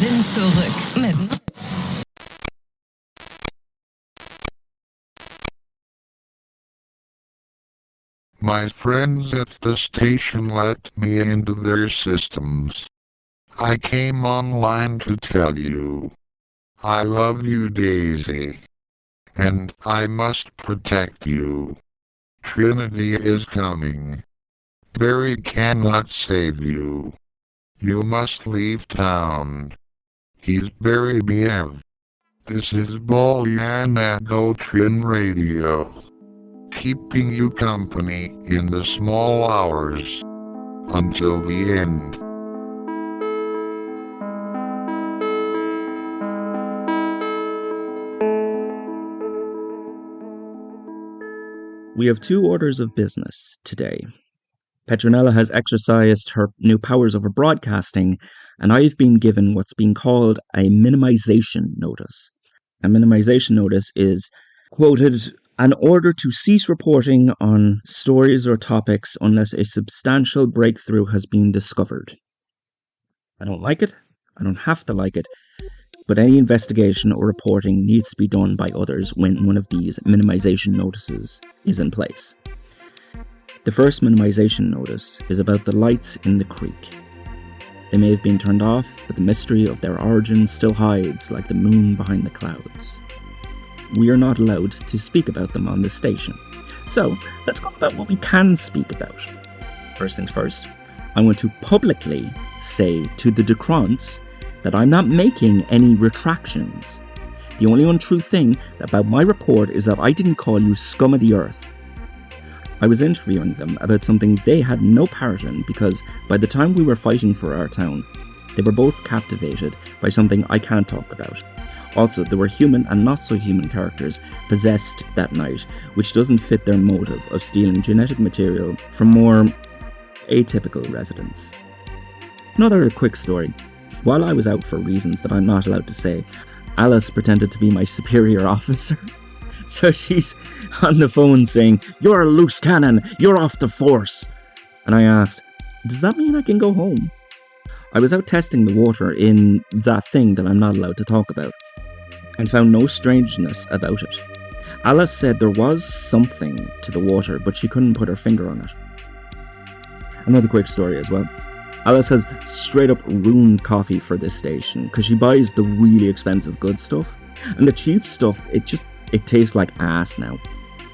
sind zurück mit... My friends at the station let me into their systems. I came online to tell you. I love you, Daisy. And I must protect you. Trinity is coming. Barry cannot save you. You must leave town. He's Barry Biev. This is Baile at Gótrin Radio. Keeping you company in the small hours. Until the end. We have two orders of business today. Petronella has exercised her new powers over broadcasting, and I've been given what's been called a minimization notice. A minimization notice is, quoted, an order to cease reporting on stories or topics unless a substantial breakthrough has been discovered. I don't like it. I don't have to like it. But any investigation or reporting needs to be done by others when one of these minimization notices is in place. The first minimization notice is about the lights in the creek. They may have been turned off, but the mystery of their origin still hides like the moon behind the clouds. We are not allowed to speak about them on this station. So, let's go about what we can speak about. First things first, I want to publicly say to the Decrants that I'm not making any retractions. The only untrue thing about my report is that I didn't call you scum of the earth. I was interviewing them about something they had no part in because by the time we were fighting for our town, they were both captivated by something I can't talk about. Also, there were human and not so human characters possessed that night, which doesn't fit their motive of stealing genetic material from more atypical residents. Another quick story. While I was out for reasons that I'm not allowed to say, Alice pretended to be my superior officer. So she's on the phone saying, "You're a loose cannon, you're off the force." And I asked, "Does that mean I can go home?" I was out testing the water in that thing that I'm not allowed to talk about, and found no strangeness about it. Alice said there was something to the water, but she couldn't put her finger on it. Another quick story as well. Alice has straight up ruined coffee for this station because she buys the really expensive good stuff, and the cheap stuff, it tastes like ass now.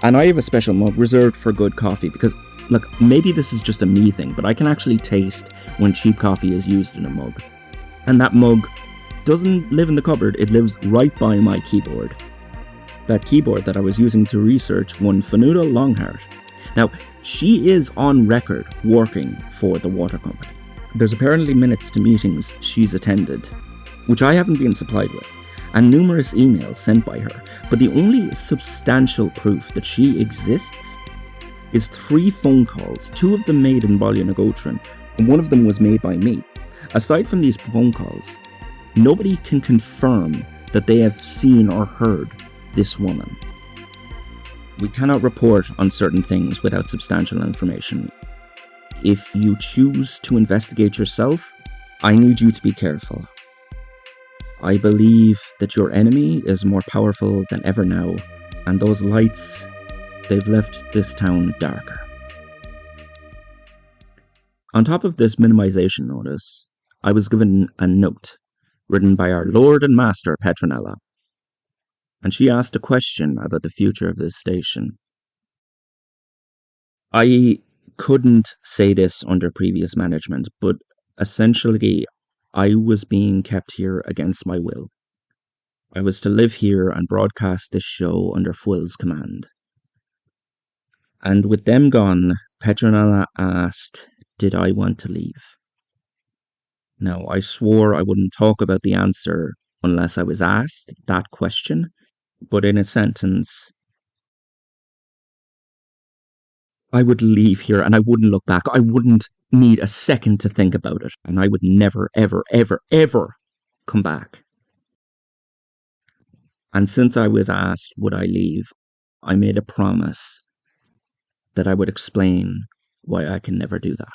And I have a special mug reserved for good coffee because, look, maybe this is just a me thing, but I can actually taste when cheap coffee is used in a mug. And that mug doesn't live in the cupboard, it lives right by my keyboard. That keyboard that I was using to research one Fanuta Longheart. Now, she is on record working for the water company. There's apparently minutes to meetings she's attended, which I haven't been supplied with, and numerous emails sent by her, but the only substantial proof that she exists is 3 phone calls, 2 of them made in Baile na Gótrin, and one of them was made by me. Aside from these phone calls, nobody can confirm that they have seen or heard this woman. We cannot report on certain things without substantial information. If you choose to investigate yourself, I need you to be careful. I believe that your enemy is more powerful than ever now, and those lights, they've left this town darker. On top of this minimization notice, I was given a note written by our Lord and Master Petronella, and she asked a question about the future of this station. I couldn't say this under previous management, but essentially I was being kept here against my will. I was to live here and broadcast this show under Full's command. And with them gone, Petronella asked, did I want to leave? Now, I swore I wouldn't talk about the answer unless I was asked that question, but in a sentence, I would leave here and I wouldn't look back. I wouldn't need a second to think about it, and I would never, ever, ever, ever come back. And since I was asked would I leave, I made a promise that I would explain why I can never do that.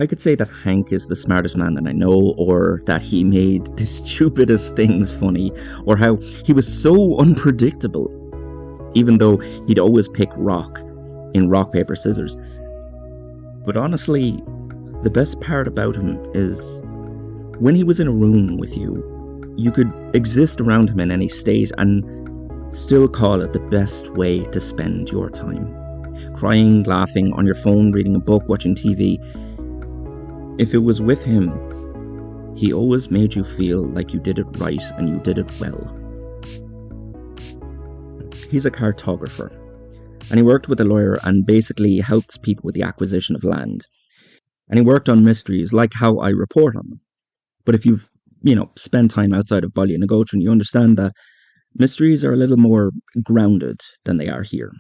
I could say that Hank is the smartest man that I know, or that he made the stupidest things funny, or how he was so unpredictable, even though he'd always pick rock in rock, paper, scissors. But honestly, the best part about him is when he was in a room with you, you could exist around him in any state and still call it the best way to spend your time. Crying, laughing, on your phone, reading a book, watching TV. If it was with him, he always made you feel like you did it right and you did it well. He's a cartographer, and he worked with a lawyer and basically helped people with the acquisition of land. And he worked on mysteries like how I report on them. But if you've, spent time outside of Baile and Gótrin, you understand that mysteries are a little more grounded than they are here.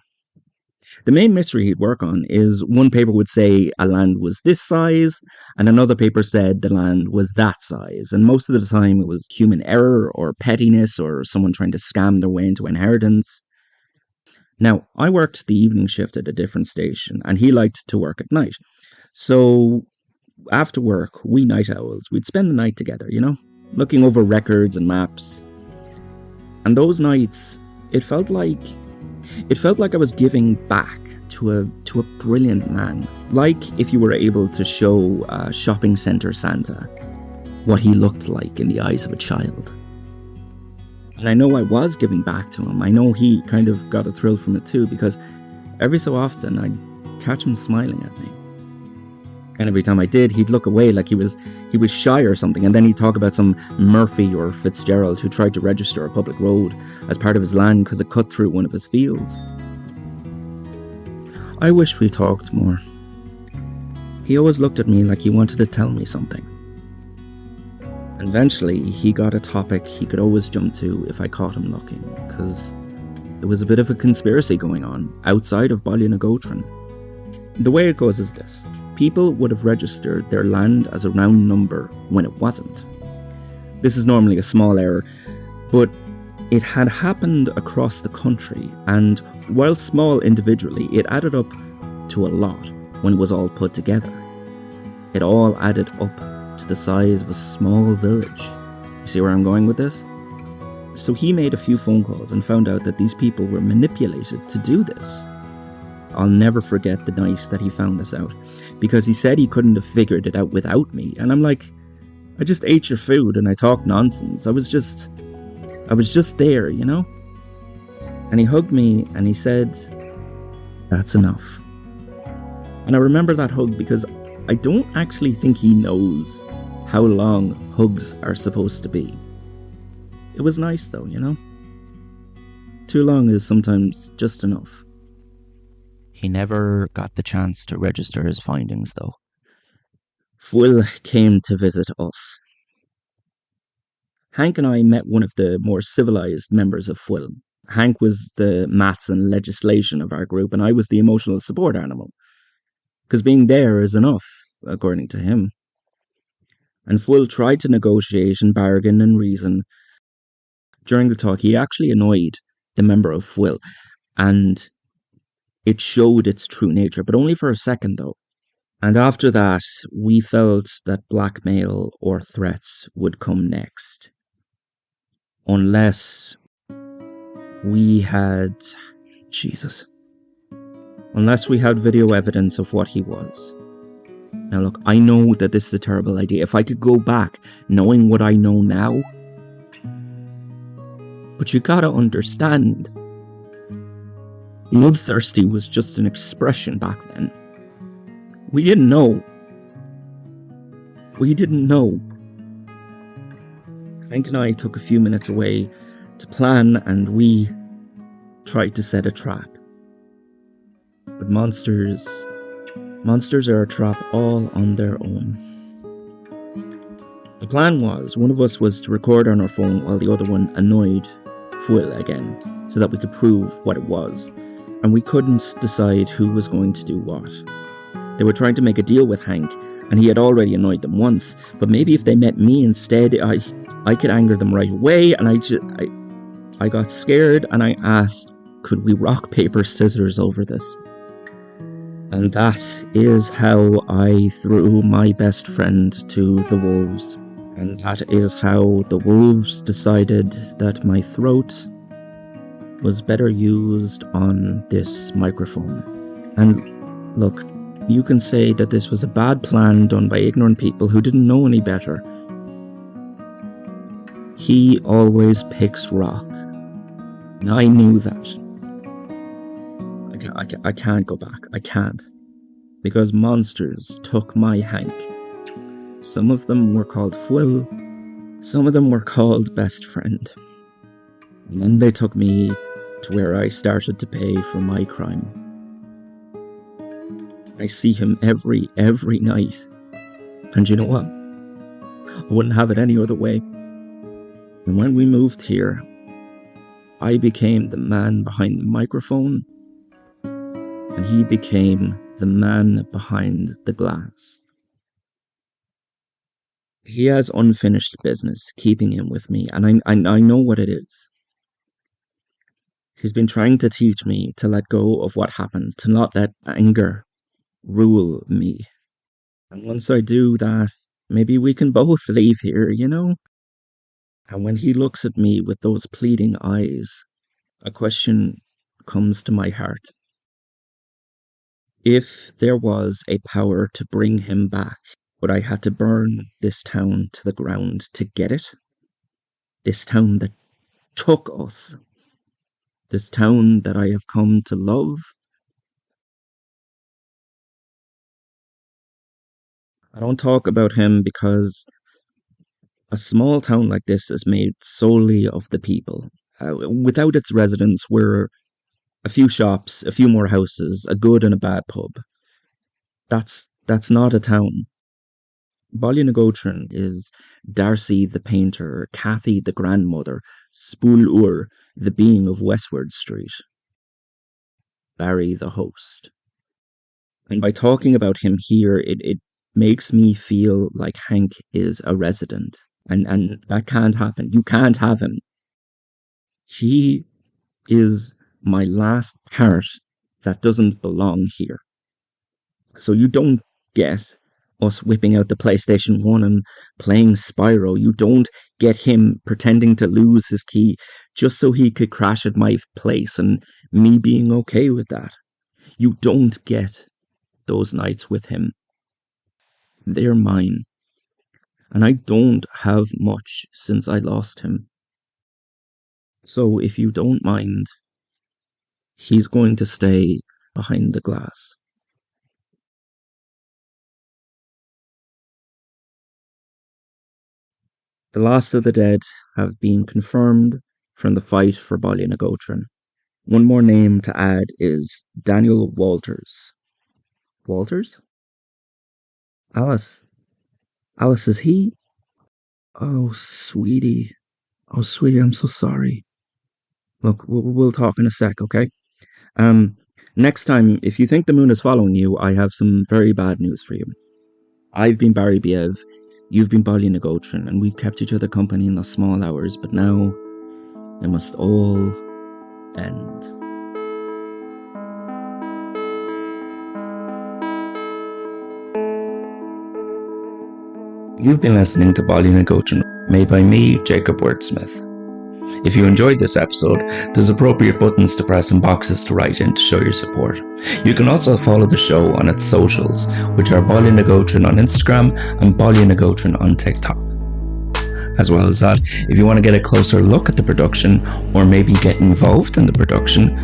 The main mystery he'd work on is one paper would say a land was this size, and another paper said the land was that size. And most of the time it was human error or pettiness or someone trying to scam their way into inheritance. Now, I worked the evening shift at a different station, and he liked to work at night. So after work, we night owls, we'd spend the night together, looking over records and maps. And those nights, it felt like I was giving back to a brilliant man. Like if you were able to show a shopping centre Santa what he looked like in the eyes of a child. And I know I was giving back to him. I know he kind of got a thrill from it too, because every so often I'd catch him smiling at me. And every time I did, he'd look away like he was shy or something, and then he'd talk about some Murphy or Fitzgerald who tried to register a public road as part of his land because it cut through one of his fields. I wished we talked more. He always looked at me like he wanted to tell me something. And eventually, he got a topic he could always jump to if I caught him looking, because there was a bit of a conspiracy going on outside of Baile and Gótrin. The way it goes is this. People would have registered their land as a round number when it wasn't. This is normally a small error, but it had happened across the country, and while small individually, it added up to a lot when it was all put together. It all added up to the size of a small village. You see where I'm going with this? So he made a few phone calls and found out that these people were manipulated to do this. I'll never forget the night that he found this out, because he said he couldn't have figured it out without me, and I'm like, I just ate your food and I talked nonsense. I was just there, And he hugged me and he said, "That's enough." And I remember that hug because I don't actually think he knows how long hugs are supposed to be. It was nice though, Too long is sometimes just enough. He never got the chance to register his findings, though. Fwyll came to visit us. Hank and I met one of the more civilized members of Fwyll. Hank was the maths and legislation of our group, and I was the emotional support animal. Because being there is enough, according to him. And Fwyll tried to negotiate and bargain and reason. During the talk, he actually annoyed the member of Fwyll, and it showed its true nature, but only for a second though. And after that, we felt that blackmail or threats would come next. Unless we had video evidence of what he was. Now look, I know that this is a terrible idea. If I could go back, knowing what I know now. But you gotta understand, bloodthirsty was just an expression back then. We didn't know. Hank and I took a few minutes away to plan, and we tried to set a trap. But monsters are a trap all on their own. The plan was, one of us was to record on our phone while the other one annoyed Fwyll again, so that we could prove what it was. And we couldn't decide who was going to do what. They were trying to make a deal with Hank, and he had already annoyed them once, but maybe if they met me instead, I could anger them right away, and I got scared, and I asked, could we rock, paper, scissors over this? And that is how I threw my best friend to the wolves. And that is how the wolves decided that my throat was better used on this microphone. And look, you can say that this was a bad plan done by ignorant people who didn't know any better. He always picks rock. And I knew that. I can't go back. I can't. Because monsters took my Hank. Some of them were called Fool. Some of them were called Best Friend. And then they took me to where I started to pay for my crime. I see him every night. And you know what? I wouldn't have it any other way. And when we moved here, I became the man behind the microphone, and he became the man behind the glass. He has unfinished business keeping him with me, and I know what it is. He's been trying to teach me to let go of what happened, to not let anger rule me. And once I do that, maybe we can both leave here, you know? And when he looks at me with those pleading eyes, a question comes to my heart. If there was a power to bring him back, would I have to burn this town to the ground to get it? This town that took us. This town that I have come to love. I don't talk about him because a small town like this is made solely of the people. Without its residents, we're a few shops, a few more houses, a good and a bad pub. That's not a town. Baile na Gótrin is Darcy the painter, Cathy the grandmother, Spúl the being of Westward Street, Barry the host. And by talking about him here, it makes me feel like Hank is a resident. And that can't happen. You can't have him. He is my last part that doesn't belong here. So you don't get us whipping out the PlayStation 1 and playing Spyro. You don't get him pretending to lose his key just so he could crash at my place and me being okay with that. You don't get those nights with him. They're mine. And I don't have much since I lost him. So if you don't mind, he's going to stay behind the glass. The last of the dead have been confirmed from the fight for Baile na Gótrin. One more name to add is Daniel Walters. Walters? Alice, is he? Oh, sweetie. Oh, sweetie, I'm so sorry. Look, we'll talk in a sec, okay? Next time, if you think the moon is following you, I have some very bad news for you. I've been Barry Biev, you've been Baile na Gótrin, and we've kept each other company in the small hours, but now it must all end. You've been listening to Baile na Gótrin, made by me, Jacob Wordsmith. If you enjoyed this episode, there's appropriate buttons to press and boxes to write in to show your support. You can also follow the show on its socials, which are Baile na Gótrin on Instagram and Baile na Gótrin on TikTok. As well as that, if you want to get a closer look at the production, or maybe get involved in the production,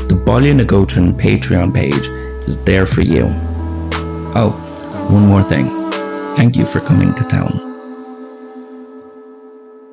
the Baile na Gótrin Patreon page is there for you. Oh, one more thing. Thank you for coming to town.